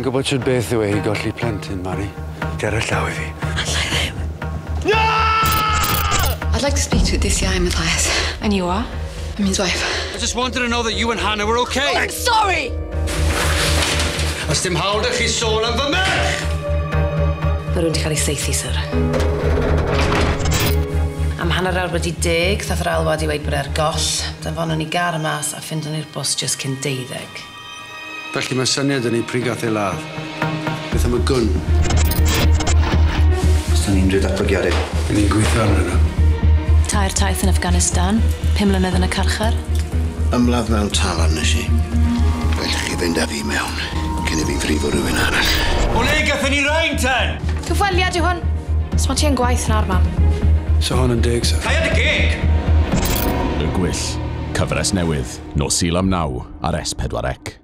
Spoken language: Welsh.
Yn gwybod sydd beth yw ei golli plentyn, Mari. Ger y llaw I fi. Allai ddim. No! I'd like to speak to DCI Mathias. And you are? I'm his wife. I just wanted to know that you and Hannah were okay. I'm sorry! Os dim hawl ydych chi sôn am fy merch! Mae rhywun wedi cael ei seithi, sir. Am hanner awr wedi 10, ddath yr alwad I weid bod e'r goll. Danfonon ni gar mas a ffindon ni'r bws just cyn 12. Felly mae syniad yn ei pryd gath ei ladd. Beth am y gwn? Os da ni'n unrhyw datblygiadau? Yn ni'n gweithio arno nhw. Tair taith yn Afghanistan, 5 mlynedd yn y carchar. Ymladd mewn talan nes I. Fel chi fynd â fi mewn, cyn I fi frifo rhywun arall. O le gathon ni rain ten? Cyfweliad yw hwn. Sma ti'n gwaith na'r mam. So hon yn 10, sir. Caiad y gig! Y Gwyll, cyfres newydd, nos Sul am 9 ar S4C.